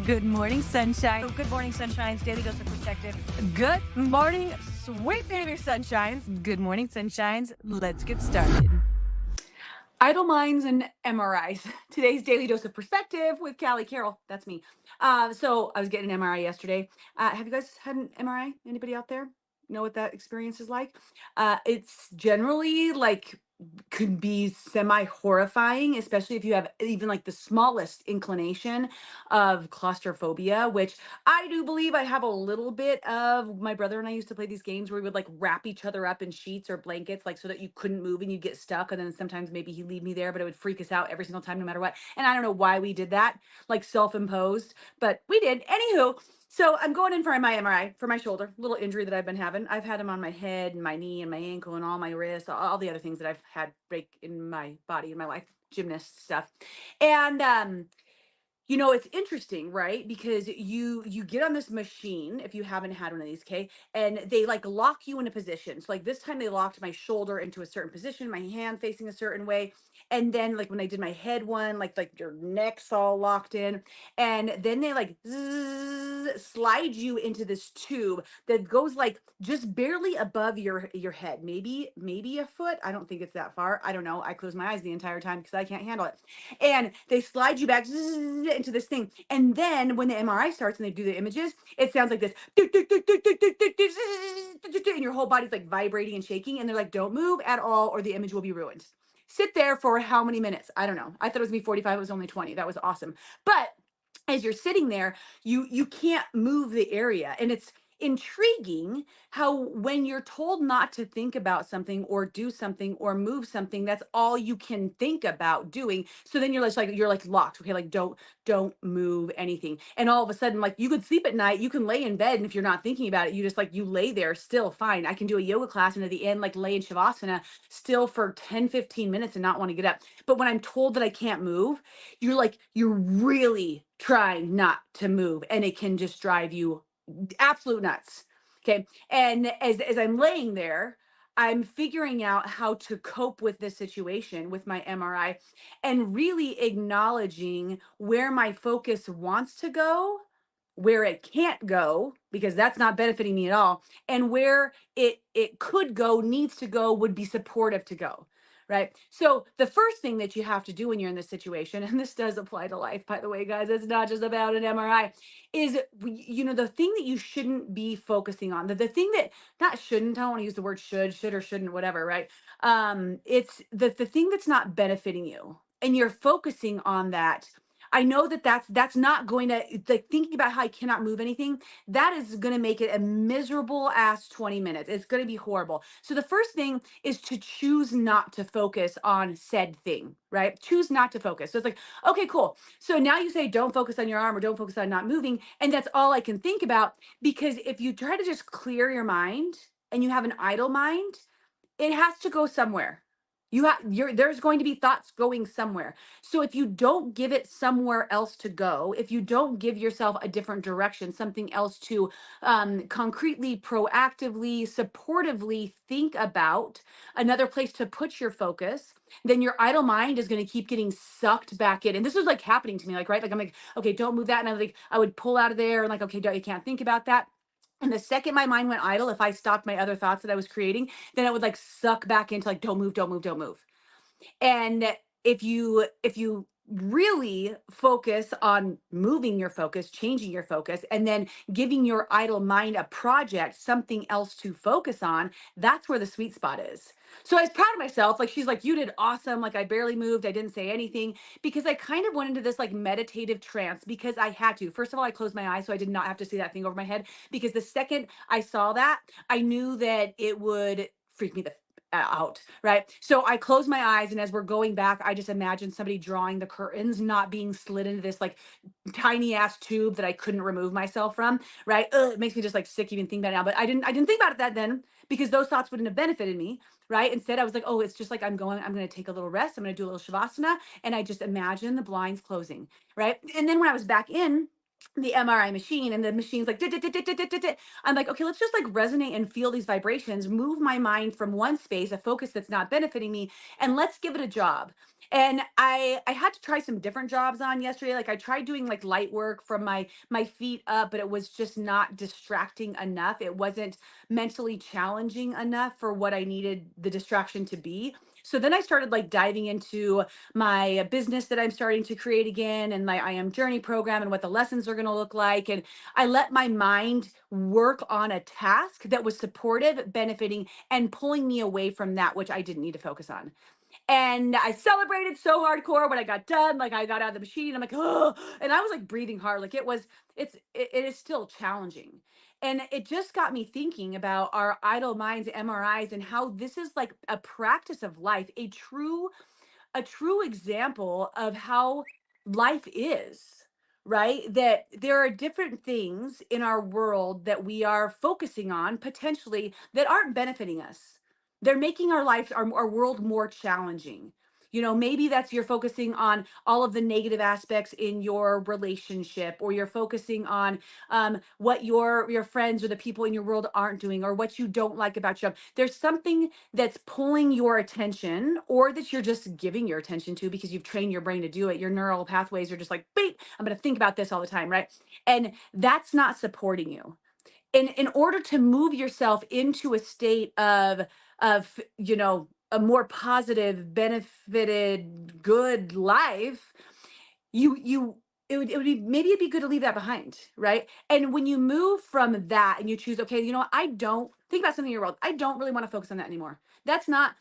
Good morning, sunshine. Good morning, Sunshine's Daily Dose of Perspective. Good morning, sweet baby sunshines. Good morning, sunshines. Let's get started. Idle minds and MRIs. Today's Daily Dose of Perspective with Callie Carroll. That's me. So I was getting an MRI yesterday. Have you guys had an MRI? Anybody out there know what that experience is like? It's generally like could be semi horrifying, especially if you have even like the smallest inclination of claustrophobia, which I do believe I have a little bit of. My brother and I used to play these games where we would like wrap each other up in sheets or blankets, like so that you couldn't move and you'd get stuck. And then sometimes maybe he'd leave me there, but it would freak us out every single time, no matter what. And I don't know why we did that, like self imposed, but we did. Anywho, so I'm going in for my MRI for my shoulder, little injury that I've been having. I've had them on my head and my knee and my ankle and all my wrists, all the other things that I've had break in my body in my life, gymnast stuff. And it's interesting, right? Because you get on this machine if you haven't had one of these, okay? And they like lock you in a position. So like this time they locked my shoulder into a certain position, my hand facing a certain way. And then like when I did my head one, like your neck's all locked in. And then they like slide you into this tube that goes like just barely above your head. Maybe a foot. I don't think it's that far. I don't know. I close my eyes the entire time because I can't handle it. And they slide you back into this thing. And then when the MRI starts and they do the images, it sounds like this. And your whole body's like vibrating and shaking. And they're like, don't move at all or the image will be ruined. Sit there for how many minutes? I don't know. I thought it was gonna be 45. It was only 20. That was awesome. But as you're sitting there, you can't move the area. And it's intriguing how when you're told not to think about something or do something or move something, that's all you can think about doing. So then you're like locked. Okay, like don't move anything. And all of a sudden, like you could sleep at night, you can lay in bed, and if you're not thinking about it, you just like you lay there still fine. I can do a yoga class and at the end, like lay in Shavasana still for 10, 15 minutes and not want to get up. But when I'm told that I can't move, you're really trying not to move and it can just drive you absolute nuts. Okay. And as I'm laying there, I'm figuring out how to cope with this situation with my MRI and really acknowledging where my focus wants to go, where it can't go because that's not benefiting me at all, and where it could go, needs to go, would be supportive to go. Right. So the first thing that you have to do when you're in this situation, and this does apply to life, by the way, guys, it's not just about an MRI, is the thing that you shouldn't be focusing on, the thing that not shouldn't, I don't want to use the word should or shouldn't, whatever, right? It's the thing that's not benefiting you and you're focusing on that. I know that that's not going to, like, thinking about how I cannot move anything, that is going to make it a miserable ass 20 minutes. It's going to be horrible. So the first thing is to choose not to focus on said thing, right? Choose not to focus. So it's like, okay, cool. So now you say, don't focus on your arm or don't focus on not moving. And that's all I can think about. Because if you try to just clear your mind and you have an idle mind, it has to go somewhere. There's going to be thoughts going somewhere. So if you don't give it somewhere else to go, if you don't give yourself a different direction, something else to concretely, proactively, supportively think about, another place to put your focus, then your idle mind is going to keep getting sucked back in. And this was like happening to me, like, right? Like I'm like, okay, don't move that. And I would pull out of there and like, okay, don't, you can't think about that. And the second my mind went idle, if I stopped my other thoughts that I was creating, then it would like suck back into like, don't move, don't move, don't move. And if you really focus on moving your focus, changing your focus, and then giving your idle mind a project, something else to focus on, that's where the sweet spot is. So I was proud of myself. Like she's like, you did awesome. Like I barely moved. I didn't say anything because I kind of went into this like meditative trance because I had to. First of all, I closed my eyes so I did not have to see that thing over my head because the second I saw that, I knew that it would freak me the out, right? So I close my eyes, and as we're going back, I just imagine somebody drawing the curtains not being slid into this like tiny ass tube that I couldn't remove myself from, right? Ugh, it makes me just like sick even thinking about it now. But I didn't think about it that then because those thoughts wouldn't have benefited me, right? Instead, I was like, oh, it's just like I'm gonna take a little rest. I'm gonna do a little shavasana, and I just imagine the blinds closing, right? And then when I was back in the MRI machine and the machine's like, I'm like, okay, let's just like resonate and feel these vibrations, move my mind from one space, a focus that's not benefiting me, and let's give it a job. And I had to try some different jobs on yesterday. Like I tried doing like light work from my feet up, but it was just not distracting enough. It wasn't mentally challenging enough for what I needed the distraction to be. So then I started like diving into my business that I'm starting to create again, and my I Am Journey program, and what the lessons are going to look like. And I let my mind work on a task that was supportive, benefiting, and pulling me away from that which I didn't need to focus on. And I celebrated so hardcore when I got done. Like I got out of the machine. I'm like, oh, and I was like breathing hard. Like it is still challenging. And it just got me thinking about our idle minds, MRIs, and how this is like a practice of life, a true example of how life is, right? That there are different things in our world that we are focusing on potentially that aren't benefiting us. They're making our life, our world more challenging. Maybe that's you're focusing on all of the negative aspects in your relationship, or you're focusing on what your friends or the people in your world aren't doing, or what you don't like about your job. There's something that's pulling your attention, or that you're just giving your attention to because you've trained your brain to do it. Your neural pathways are just like, beep, I'm going to think about this all the time, right? And that's not supporting you. In order to move yourself into a state of a more positive, benefited, good life, you it would be, maybe it'd be good to leave that behind, right? And when you move from that and you choose, okay, what, I don't think about something in your world, I don't really want to focus on that anymore. That's not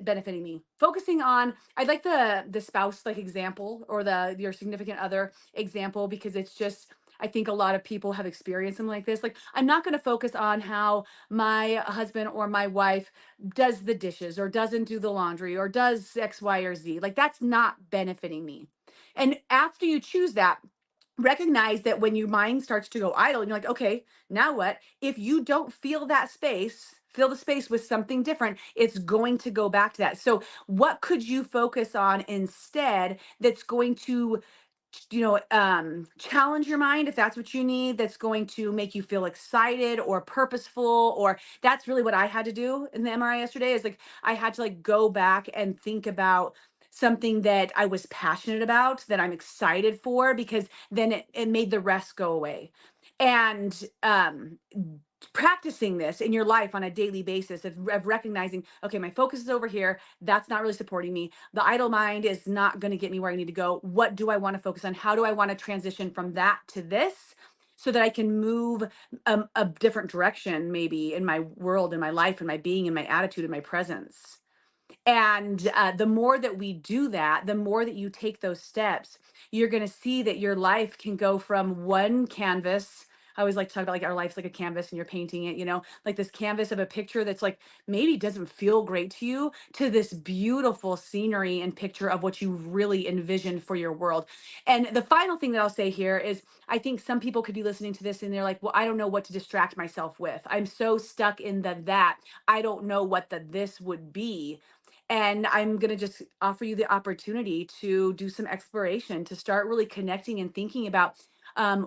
benefiting me. Focusing on, I like the spouse like example, or the your significant other example, because it's just, I think a lot of people have experienced something like this. Like, I'm not going to focus on how my husband or my wife does the dishes, or doesn't do the laundry, or does X, Y, or Z. Like, that's not benefiting me. And after you choose that, recognize that when your mind starts to go idle and you're like, okay, now what? If you don't feel that space, fill the space with something different, it's going to go back to that. So, what could you focus on instead that's going to challenge your mind, if that's what you need, that's going to make you feel excited or purposeful? Or that's really what I had to do in the MRI yesterday, is like I had to like go back and think about something that I was passionate about, that I'm excited for, because then it made the rest go away. And practicing this in your life on a daily basis, of recognizing, okay, my focus is over here, that's not really supporting me, the idle mind is not going to get me where I need to go. What do I want to focus on? How do I want to transition from that to this, so that I can move a different direction, maybe in my world, in my life, in my being, in my attitude, in my presence? And the more that we do that, the more that you take those steps, you're going to see that your life can go from one canvas. I always like to talk about like our life's like a canvas, and you're painting it, like this canvas of a picture that's like maybe doesn't feel great to you, to this beautiful scenery and picture of what you really envisioned for your world. And the final thing that I'll say here is, I think some people could be listening to this and they're like, well, I don't know what to distract myself with. I'm so stuck in the that. I don't know what the this would be. And I'm going to just offer you the opportunity to do some exploration, to start really connecting and thinking about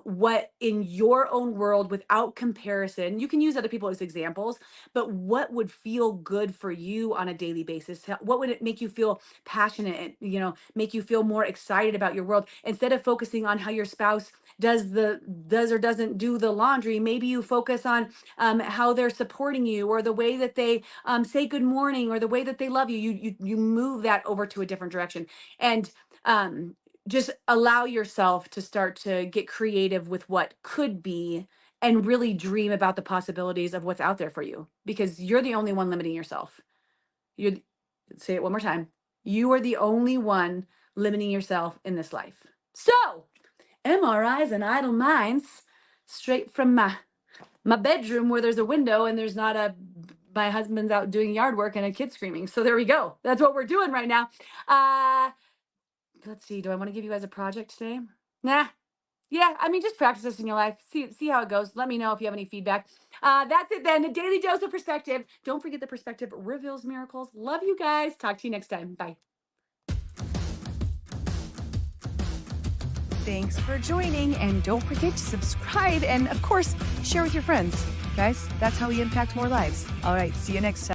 what in your own world, without comparison, you can use other people as examples, but what would feel good for you on a daily basis? What would it make you feel passionate and, make you feel more excited about your world? Instead of focusing on how your spouse does or doesn't do the laundry, maybe you focus on how they're supporting you, or the way that they say good morning, or the way that they love you. You move that over to a different direction. And just allow yourself to start to get creative with what could be, and really dream about the possibilities of what's out there for you, because you're the only one limiting yourself. You Say it one more time. You are the only one limiting yourself in this life. So, MRIs and idle minds, straight from my bedroom, where there's a window and there's not my husband's out doing yard work and a kid screaming. So there we go. That's what we're doing right now. Let's see. Do I want to give you guys a project today? Nah. Yeah, I mean, just practice this in your life. See how it goes. Let me know if you have any feedback. That's it then. A daily dose of perspective. Don't forget that perspective reveals miracles. Love you guys. Talk to you next time. Bye. Thanks for joining, and don't forget to subscribe and, of course, share with your friends. Guys, that's how we impact more lives. All right, see you next time.